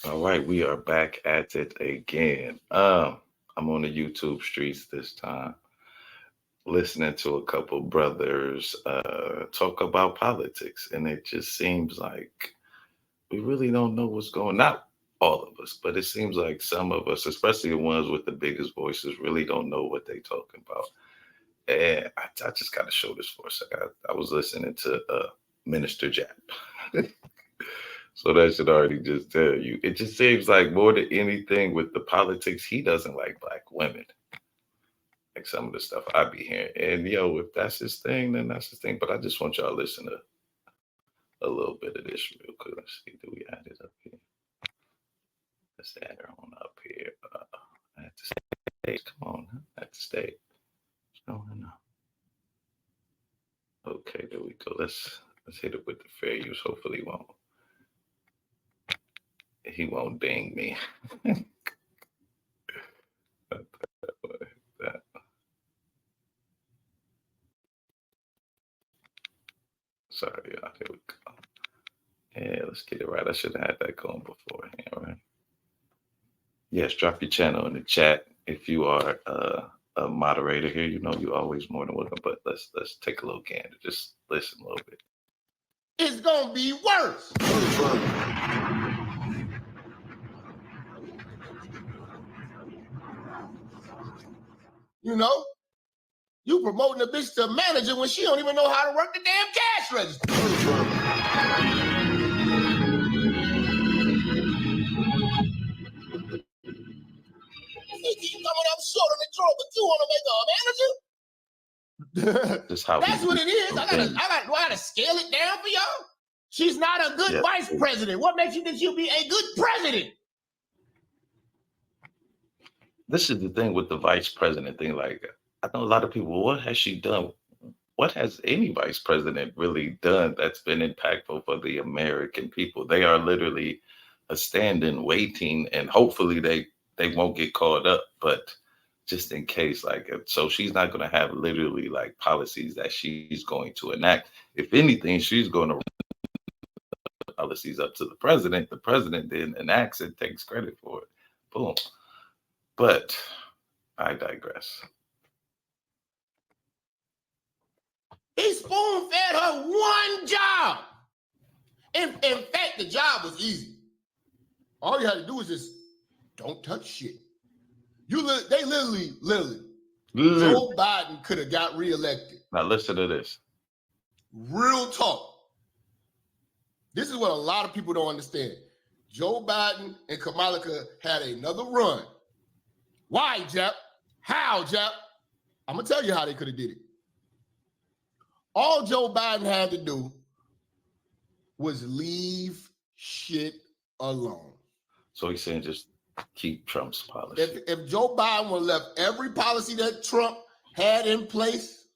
All right, we are back at it again. I'm on the YouTube streets this time, listening to a couple brothers talk about politics, and it just seems like we really don't know what's going. Not all of us, but it seems like some of us, especially the ones with the biggest voices, really don't know what they're talking about. And I just got to show this for a second. I was listening to MinisterJap. So that should already just tell you. It just seems like more than anything with the politics, he doesn't like black women. Like some of the stuff I be hearing. And yo, if that's his thing, then that's his thing. But I just want y'all to listen to a little bit of this real quick. Let's see, do we add it up here? Let's add her on up here. At the stage. Come on, at the stage. What's going on? Okay, there we go. Let's hit it with the fair use. Hopefully he won't ding me. That. Sorry, y'all. Here we go. Yeah, let's get it right. I should have had that going beforehand, right? Yes, drop your channel in the chat if you are a moderator here. You know you're always more than welcome. But let's take a little gander. Just listen a little bit. It's gonna be worse. You know, you promoting a bitch to manager when she don't even know how to work the damn cash register. He keep coming up short on the draw, but you want to make her a manager? That's what it is. Do I gotta scale it down for y'all? She's not a good vice president. What makes you think she'll be a good president? This is the thing with the vice president thing. Like, I know a lot of people, what has she done? What has any vice president really done that's been impactful for the American people? They are literally a stand-in waiting, and hopefully they won't get caught up. But just in case, like, so she's not going to have literally like policies that she's going to enact. If anything, she's going to policies up to the president. The president then enacts it, takes credit for it. Boom. But I digress. He spoon-fed her one job. In fact, the job was easy. All you had to do was just don't touch shit. They literally, Joe Biden could have got reelected. Now listen to this. Real talk. This is what a lot of people don't understand. Joe Biden and Kamala had another run. Why, Jap? How, Jap? I'm gonna tell you how they could have did it. All Joe Biden had to do was leave shit alone. So he's saying just keep Trump's policy. If Joe Biden would have left every policy that Trump had in place,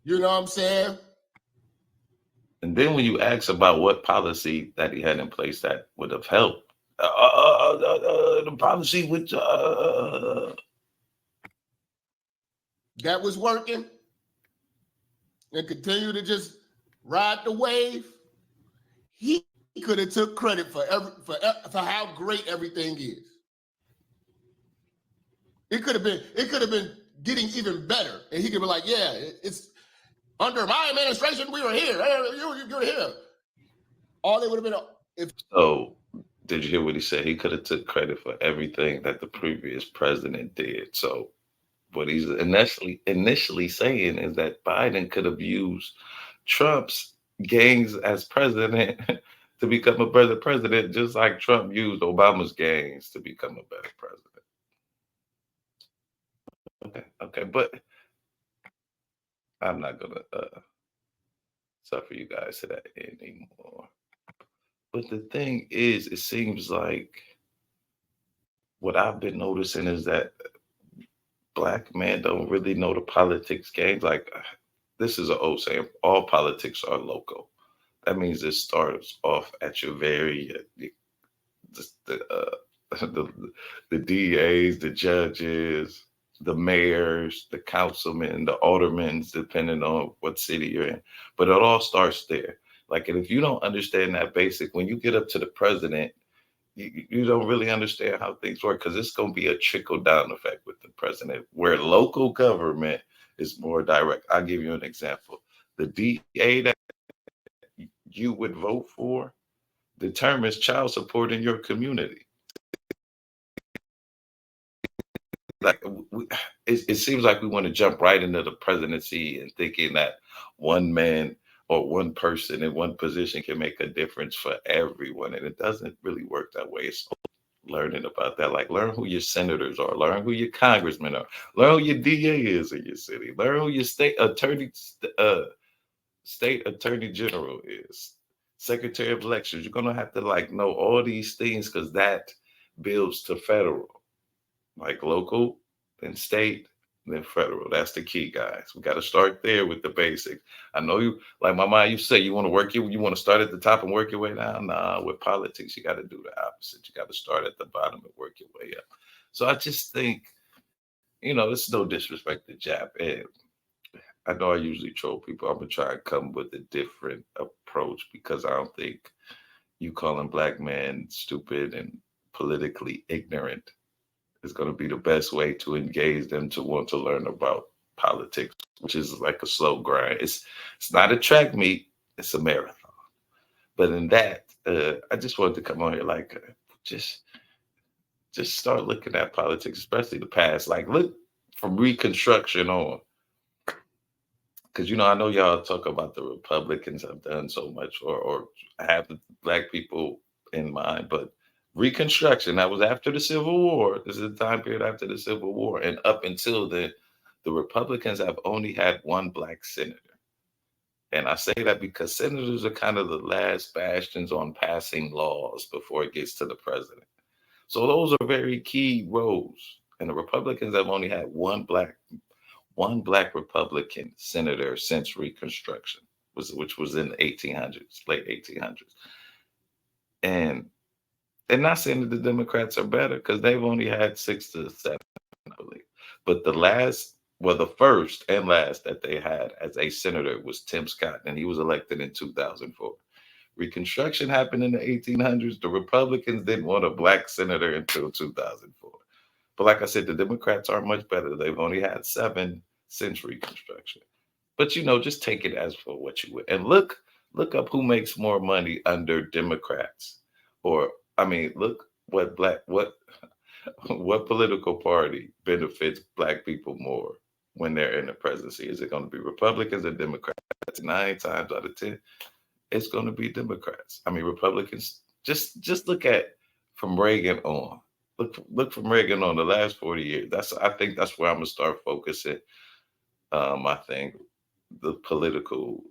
you know what I'm saying? And then when you ask about what policy that he had in place that would have helped, the policy which that was working and continue to just ride the wave, he could have took credit for how great everything is. It could have been getting even better, and he could be like, "Yeah, it's under my administration. We were here. You were here." All they would have been if. So, did you hear what he said? He could have took credit for everything that the previous president did. So, what he's initially saying is that Biden could have used Trump's gains as president to become a better president, just like Trump used Obama's gains to become a better president. Okay, but I'm not gonna suffer you guys to that anymore. But the thing is, it seems like what I've been noticing is that black men don't really know the politics games. Like, this is an old saying, all politics are local. That means it starts off at your very, the DAs, the judges, the mayors, the councilmen, the aldermen, depending on what city you're in. But it all starts there. Like, and if you don't understand that basic, when you get up to the president, you don't really understand how things work, because it's going to be a trickle down effect with the president, where local government is more direct. I'll give you an example. The DA that you would vote for determines child support in your community. Like, it seems like we want to jump right into the presidency and thinking that one man or one person in one position can make a difference for everyone, and it doesn't really work that way. It's learning about that. Like, learn who your senators are, learn who your congressmen are, learn who your DA is in your city, learn who your state attorney general is, secretary of elections. You're gonna have to like know all these things, because that builds to federal. Like local, then state, then federal. That's the key, guys. We got to start there with the basics. I know you, like my mind, you say you want to you want to start at the top and work your way down. Nah, with politics, you got to do the opposite. You got to start at the bottom and work your way up. So I just think, it's no disrespect to Jap. And I know I usually troll people. I'm gonna try and come with a different approach, because I don't think you calling black men stupid and politically ignorant is going to be the best way to engage them to want to learn about politics, which is like a slow grind. It's not a track meet, it's a marathon. But in that, I just wanted to come on here, like, just start looking at politics, especially the past. Like, look from Reconstruction on, because I know y'all talk about the Republicans have done so much, or have the black people in mind, but Reconstruction, that was after the Civil War. This is the time period after the Civil War, and up until then, the Republicans have only had one black senator. And I say that because senators are kind of the last bastions on passing laws before it gets to the president. So those are very key roles, and the Republicans have only had one black Republican senator since Reconstruction, which was in the 1800s, late 1800s. And not saying that the Democrats are better, because they've only had 6 to 7, I believe. But the first and last that they had as a senator was Tim Scott, and he was elected in 2004. Reconstruction happened in the 1800s. The Republicans didn't want a black senator until 2004. But like I said, the Democrats are much better. They've only had 7 since Reconstruction. But just take it as for what you would, and look up who makes more money under Democrats, or look what political party benefits black people more when they're in the presidency. Is it going to be Republicans or Democrats? 9 times out of 10, it's going to be Democrats. Republicans. Just look at from Reagan on. Look from Reagan on the last 40 years. I think that's where I'm gonna start focusing. I think the political,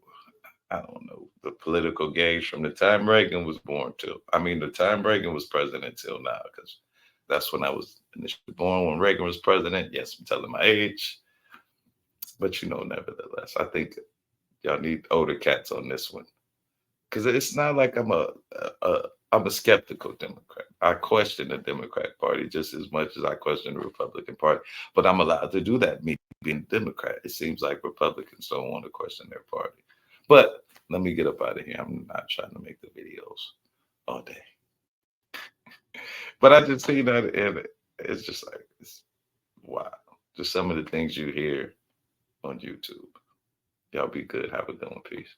I don't know, the political gauge from the time Reagan was born till, the time Reagan was president till now, because that's when I was initially born, when Reagan was president. Yes, I'm telling my age, but nevertheless, I think y'all need older cats on this one, because it's not like I'm a skeptical Democrat. I question the Democrat Party just as much as I question the Republican Party, but I'm allowed to do that, me being a Democrat. It seems like Republicans don't want to question their party. But let me get up out of here. I'm not trying to make the videos all day. But I just see that, and it's just like, it's wow. Just some of the things you hear on YouTube. Y'all be good. Have a good one. Peace.